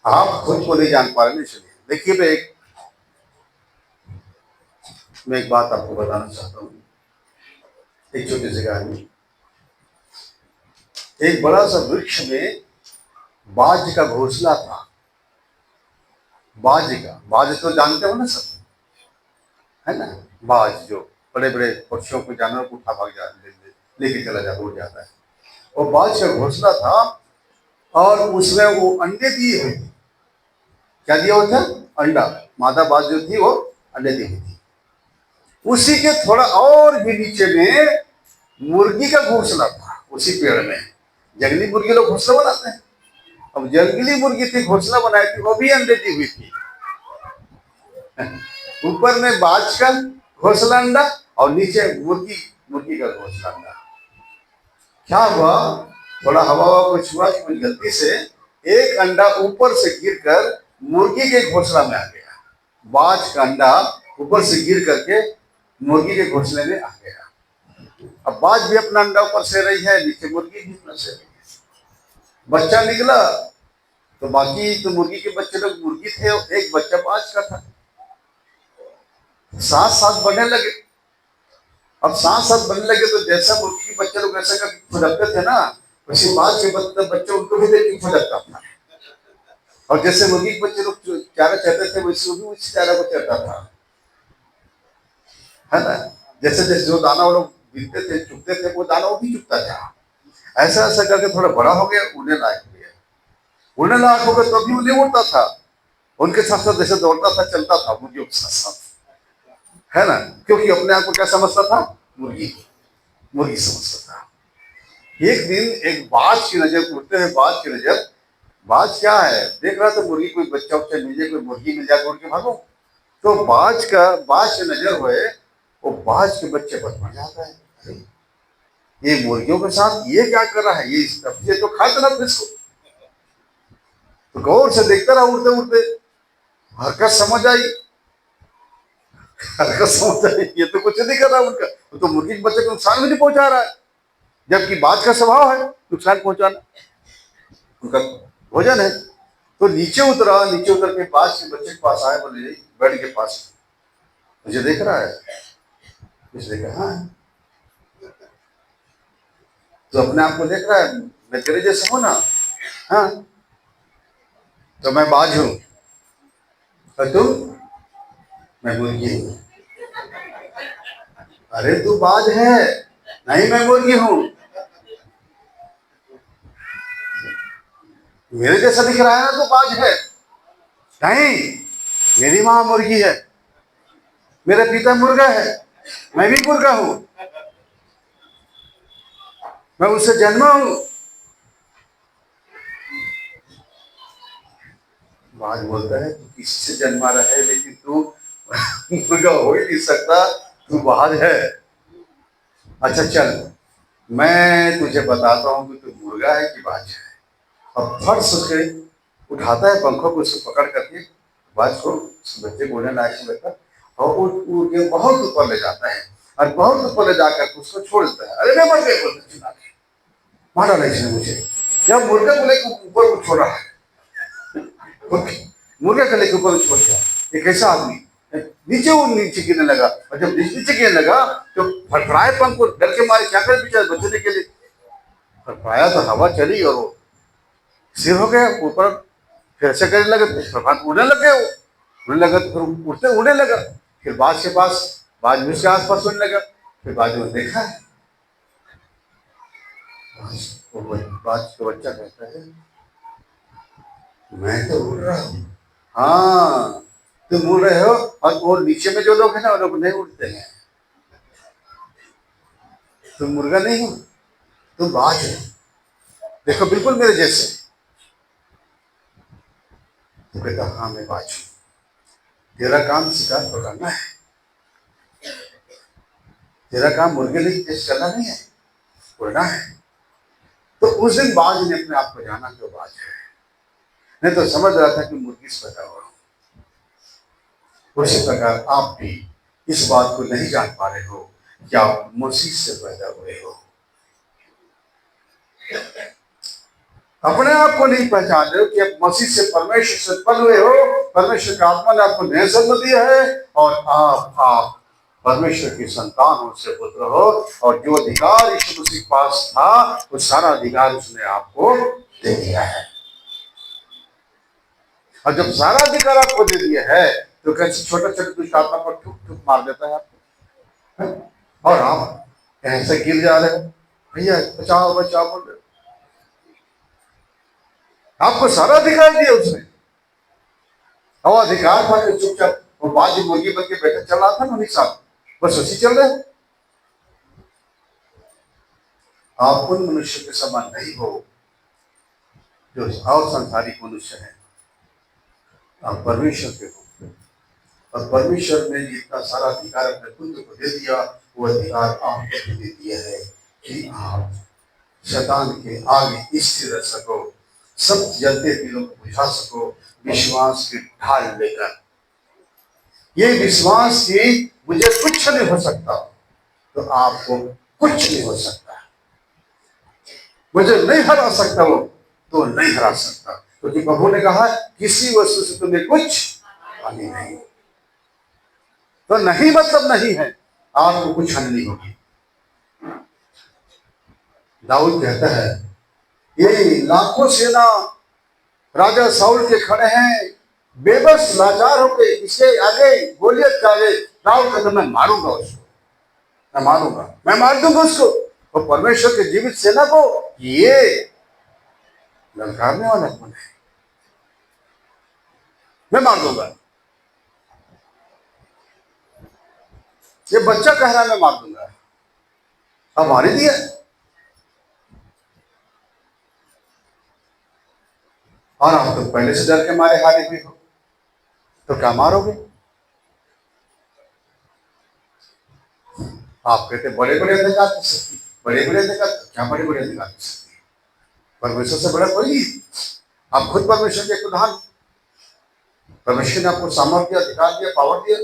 आप खुद को नहीं जान पा रहे, इसलिए देखिए मैं एक बात आपको बताना चाहता हूँ। एक छोटी सी कहानी। एक बड़ा सा वृक्ष में बाज का घोंसला था। बाज तो जानते हो ना सब, है ना? बाज जो बड़े बड़े पक्षियों को, जानवरों को उठा भाग लेके चला जाता, उड़ जाता है। और बाज का घोंसला था और उसमें वो अंडे दिए हुए थे। क्या दिया हुआ था? अंडा। मादा बाज जो थी वो अंडे दी हुई थी। उसी के थोड़ा और भी नीचे में मुर्गी का घोंसला था। उसी पेड़ में जंगली मुर्गी लोग घोंसला बनाते हैं। अब जंगली मुर्गी थी, घोंसला बनाई थी, वो भी अंडे दी हुई थी। ऊपर में बाज का घोंसला अंडा और नीचे मुर्गी का घोंसला अंडा। क्या हुआ? थोड़ा हवा को छुआ कि गलती से एक अंडा ऊपर से गिरकर मुर्गी के घोंसला में आ गया। बाज का अंडा ऊपर से गिर करके मुर्गी के घोंसले में आ गया। अब बाज भी अपना अंडा ऊपर से रही है, नीचे मुर्गी भी अपना से रही है। बच्चा निकला तो बाकी तो मुर्गी के बच्चे लोग मुर्गी थे, एक बच्चा बाज का था। साथ साथ बढ़ने लगे। अब साथ साथ बढ़ने लगे तो जैसा मुर्गी के बच्चे लोग ऐसा फुदकते थे ना, वैसे बाज के बच्चे उनको भी देख के फुदकता था। और जैसे मुर्गी के बच्चे लोग चारा चाहते थे वैसे वो भी उसी चारा को चाहता था, है ना? जैसे जैसे जो दाना वो लोग बीनते थे, चुगते थे, वो दाना वो भी चुगता था। ऐसा ऐसा करके थोड़ा बड़ा हो गया, उड़ने लायक हो गया। उड़ने लायक हो गया तो भी वो नहीं उड़ता था, उनके साथ साथ जैसे दौड़ता था, चलता था मुर्गियों के साथ साथ, है ना? क्योंकि अपने आप को क्या समझता था? मुर्गी समझता था। एक दिन एक बाज की नजर, उड़ते हुए बाज की नजर बाज क्या है, देख रहा था मुर्गी, कोई बच्चा उच्चा मिल जाए, कोई मुर्गी मिल जाए तो उड़ के भागो। तो बाज से नजर हुए, वो बाज के बच्चे पर मर जाता है। अरे, ये मुर्गियों के साथ ये क्या कर रहा है, ये तो खाता ना फिर इसको। तो गौर से देखता रहा, उड़ते उड़ते हरकत समझ आई, हरकत समझ आई, ये तो कुछ नहीं कर रहा उनका, वो तो मुर्गी के बच्चे को नुकसान भी नहीं पहुंचा रहा है, जबकि बाज का स्वभाव है नुकसान पहुंचाना, उनका भोजन है। तो नीचे उतरा, नीचे उतर के बाज के बच्चे के पास आए, बोले बेड के पास, मुझे देख रहा है? उसने कहा हाँ। तो अपने आप को देख रहा है, मैं तेरे जैसा हूं ना? हाँ, तो मैं बाज हूं, और तुम? मैं मुर्गी हूं। अरे तू बाज है, नहीं मैं मुर्गी हूं, मेरे जैसा दिख रहा है ना, तो बाज है। नहीं, मेरी माँ मुर्गी है, मेरा पिता मुर्गा है, मैं भी मुर्गा हूं, मैं उससे जन्मा हूं। बाज बोलता है तू किसी से जन्मा रहे, लेकिन तू मुर्गा हो ही नहीं सकता, तू बाज है। अच्छा चल, मैं तुझे बताता हूँ कि तू मुर्गा है कि बाज है। और फर्श उसके उठाता है पंखों को, उसको पकड़ करके बाज को, उस बच्चे को उड़ने लायक नहीं लगता, और उड़ के बहुत ऊपर ले जाता है, और बहुत ऊपर ले जाकर उसको छोड़ देता है। अरे मैं मर गया बोलते चिल्ला के, मारा नहीं इसने मुझे, जब मुर्गा को लेकर ऊपर छोड़ रहा है, मुर्गा को लेकर ऊपर छोड़ दिया, ये कैसा आदमी, नीचे वो नीचे गिरने लगा, और जब नीचे गिरने लगा तो फड़फड़ाए पंख को, डर के मारे क्या करे बेचारे बचने के लिए, फड़फड़ाया तो हवा चली और वो सिर हो गया ऊपर, फिर ऐसे करने लगे, प्रभात उड़ने लगे, वो उड़ने लगा तो फिर उड़ते उड़ने लगा, फिर बाज के पास, बाज भी उसके आसपास उड़ने लगा, फिर बाज ने देखा, बाज का बच्चा कहता है मैं तो उड़ रहा हूँ। हाँ, तुम उड़ रहे हो, और वो नीचे में जो लोग हैं ना, वो लोग नहीं उड़ते हैं, तुम मुर्गा नहीं हो, तुम बाज हो, देखो बिल्कुल मेरे जैसे। तो कहता हाँ मैं बाज हूँ, तेरा काम शिकार पकड़ना है, तेरा काम मुर्गे लिए टेस्ट करना नहीं है, उड़ना है। तो उस दिन बाज ने अपने आप को जाना कि वो बाज है, नहीं तो समझ रहा था कि मुर्गी से पैदा हुआ। उसी प्रकार आप भी इस बात को नहीं जान पा रहे हो कि आप मसीह से पैदा हुए हो, अपने आप को नहीं पहचान रहे हो कि आप मसीह से, परमेश्वर से उत्पन्न हुए हो, परमेश्वर का आत्मा ने आपको नया जन्म दिया है, और आप परमेश्वर की संतान हो, उससे पुत्र हो, और जो अधिकार यीशु मसीह के पास था वो सारा अधिकार उसने आपको दे दिया है। और जब सारा अधिकार आपको दे दिया है तो कैसे छोटा छोटा दुष्ट आत्मा पर ठुक ठुक मार देता है आपको, है? और आप ऐसे गिर जा रहे हो, भैया बचाओ बचाओ बोल रहे, आपको सारा अधिकार दिया उसने, और अधिकार था कि चुपचाप वो बाजी मुर्गी बन के बैठे चल रहा था ना उन्हीं साथ, बस उसी चल रहे। आप उन मनुष्य के समान नहीं हो जो और संसारिक मनुष्य है, आप परमेश्वर के हो, और परमेश्वर ने जितना सारा अधिकार अपने पुत्र को दे दिया, वो अधिकार आपको दे दिया है कि आप शैतान के आगे स्थिर रह सको, सब जलते दिलों को बुझा सको, विश्वास की ढाल लेकर। ये विश्वास की मुझे कुछ नहीं हो सकता, तो आपको कुछ नहीं हो सकता, मुझे नहीं हरा सकता वो, तो नहीं हरा सकता, क्योंकि प्रभु ने कहा किसी वस्तु से तुम्हें कुछ हानि नहीं, तो नहीं मतलब नहीं है, आपको कुछ हानि नहीं होगी। दाऊद कहता है ये लाखों सेना राजा साउल के खड़े हैं, बेबस लाचार होके इसके आगे, गोलियत के आगे, दाऊद कहता मैं मारूंगा उसको, मैं मारूंगा, मैं मार दूंगा उसको, और परमेश्वर के जीवित सेना को ये ललकारने वाला कौन है, मैं मार दूंगा। ये बच्चा कह रहा है मैं मार दूंगा, अब मार ही दिया। और आप तो पहले से डर के मारे हारे हुए हो, तो क्या मारोगे? आप कहते बड़े बड़े अंधकार की शक्ति, बड़े बड़े अंधकार, क्या बड़े बड़े अंधकार की शक्ति? परमेश्वर से बड़ा कोई नहीं। आप खुद परमेश्वर के एक उदाहरण। परमेश्वर ने आपको सामर्थ्य, अधिकार दिया, पावर दिया।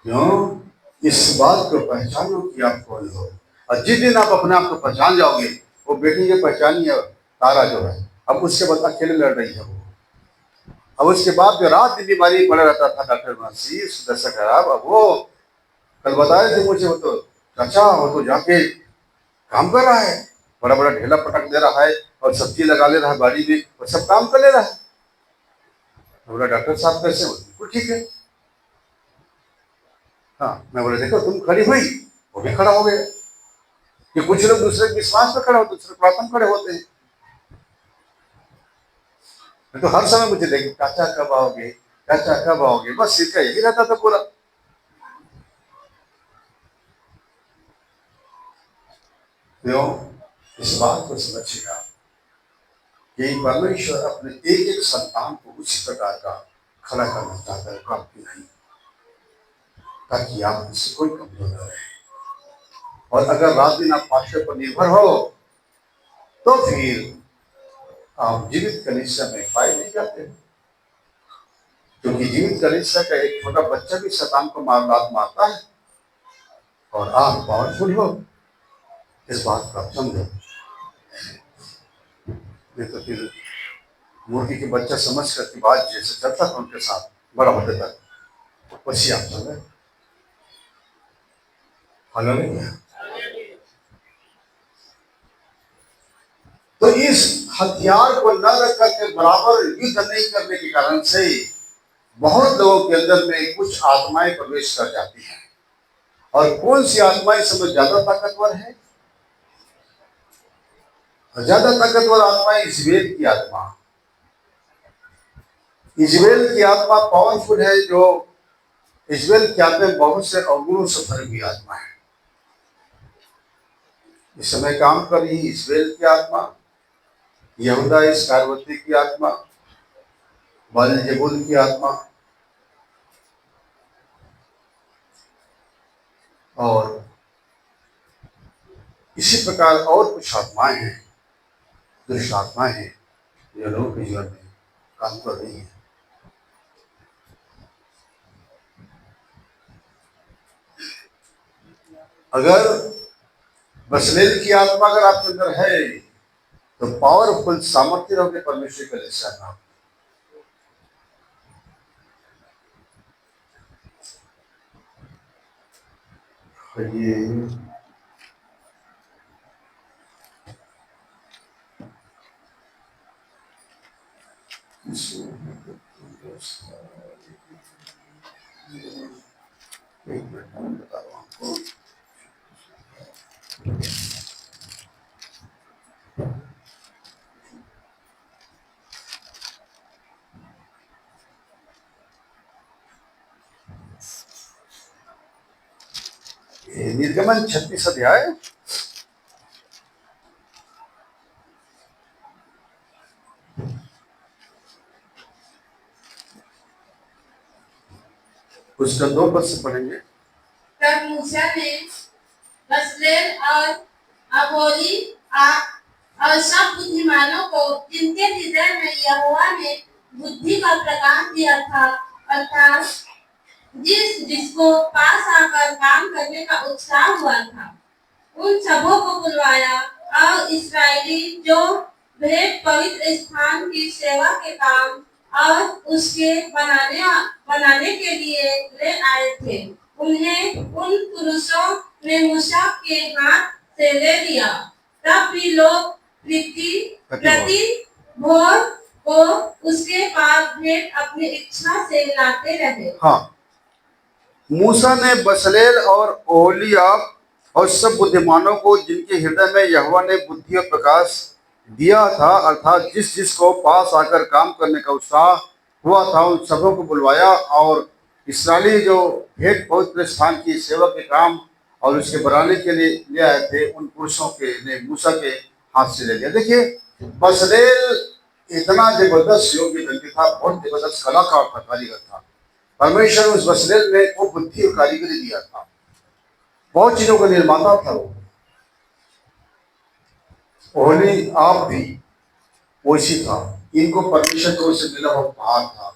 क्यों? इस बात को पहचानो कि आप कौन हो। और जिस दिन आप अपने आप को पहचान जाओगे, वो बेटी ये पहचानी है तारा जो है, अब उसके बाद अकेले लड़ रही है वो। अब उसके बाद जो रात दिन बीमारी पड़ा रहता था डॉक्टर मानसी सुदर्शन खराब, अब वो कल बताए थे मुझे, वो तो चाचा वो तो जाके काम कर रहा है, बड़ा बड़ा ढेला पटक दे रहा है और सब्जी लगा ले रहा है बाड़ी में और सब काम कर ले रहा है। बोला डॉक्टर साहब कैसे हो? बिल्कुल ठीक है। हाँ, मैं बोला देखो तुम खड़ी हुई, वो भी खड़ा हो गया। कि कुछ लोग दूसरे के विश्वास पे खड़े होते, दूसरे प्रार्थना खड़े होते हैं। तो हर समय मुझे देखे चाचा कब आओगे, चाचा कब आओगे, बस इसका यही रहता था पूरा। क्यों? इस बात को समझिएगा कि परमेश्वर अपने एक एक संतान को उसी प्रकार का खड़ा करना चाहता है, आपकी नहीं, ताकि आप इससे कोई कमजोर न रहे। और अगर रात दिन आप पास्टर पर निर्भर हो तो फिर आप जीवित कलीसिया में पाए नहीं जाते, क्योंकि जीवित कलीसिया का एक छोटा बच्चा भी शैतान को मारता है और आप पावरफुल हो। इस बात को आप समझो। नहीं तो फिर मुर्गी के बच्चा समझ कर की बात जैसे चलता था उनके साथ बड़ा होते तक वैसी आप चल रहे। हालेलुया। तो इस हथियार को न रखकर के बराबर युद्ध नहीं करने के कारण से बहुत लोगों के अंदर में कुछ आत्माएं प्रवेश कर जाती हैं। और कौन सी आत्माएं समय ज्यादा ताकतवर है? ज्यादा ताकतवर आत्मा इजबेल की आत्मा। इजबेल की आत्मा पावरफुल है। जो इजबेल की आत्मा बहुत से अवगुणों से भरी हुई आत्मा है। इस समय काम कर रही इजबेल की आत्मा, यहूदा इस्करियोती की आत्मा, बेलजेबुल की आत्मा और इसी प्रकार और कुछ आत्माएं हैं, दुष्ट आत्माएं हैं जो लोगों के जीवन में काम कर रही है। अगर बसलेल की आत्मा अगर आपके अंदर है तो पावरफुल सामर्थ्य रहोगे परमेश्वर के लिए नाम। ये एक मिनट में बता रहा हूँ आपको। निर्गमन 36 अध्याय उसका 2 पद से पढ़ेंगे। तब मूसा ने बसलेल और अहोली और सब बुद्धिमानों को, जिनके हृदय में यहोवा ने बुद्धि का प्रकाश दिया था, अर्थात जिसको पास आकर काम करने का उत्साह हुआ था, उन सबों को बुलवाया और इस्राएली जो भेंट पवित्र स्थान की सेवा के काम और उसके बनाने के लिए ले आए थे, उन्हें उन पुरुषों ने मूसा के हाथ से ले लिया। तब भी लोग प्रति भोर को उसके पास भेंट अपनी इच्छा से लाते रहे। हाँ, मूसा ने बसलेल और ओहोलीयाब और सब बुद्धिमानों को, जिनके हृदय में यहोवा ने बुद्धि और प्रकाश दिया था, अर्थात जिसको पास आकर काम करने का उत्साह हुआ था, उन सबों को बुलवाया और इस्राएली जो भेंट पवित्र स्थान की सेवा के काम और उसके बनाने के लिए ले आए थे, उन पुरुषों के ने मूसा के हाथ से ले लिया। देखिए बसलेल इतना जबरदस्त योग्य व्यक्ति था, बहुत जबरदस्त कलाकार था, कारीगर था। परमेश्वर ने उस बसलेल में वो बुद्धि और कारीगरी दिया था, बहुत चीजों का निर्माता था वो। ओहली आप भी वैसी था, इनको परमेश्वर की ओर से मिला हुआ उपहार था।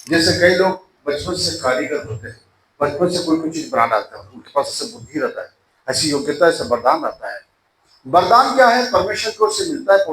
जैसे कई लोग बचपन से कारीगर होते हैं, बचपन से कोई चीज बना डालते हैं, उनके पास ऐसे बुद्धि रहता है, ऐसी योग्यता, ऐसा वरदान रहता है। वरदान क्या है? परमेश्वर की ओर से मिलता है,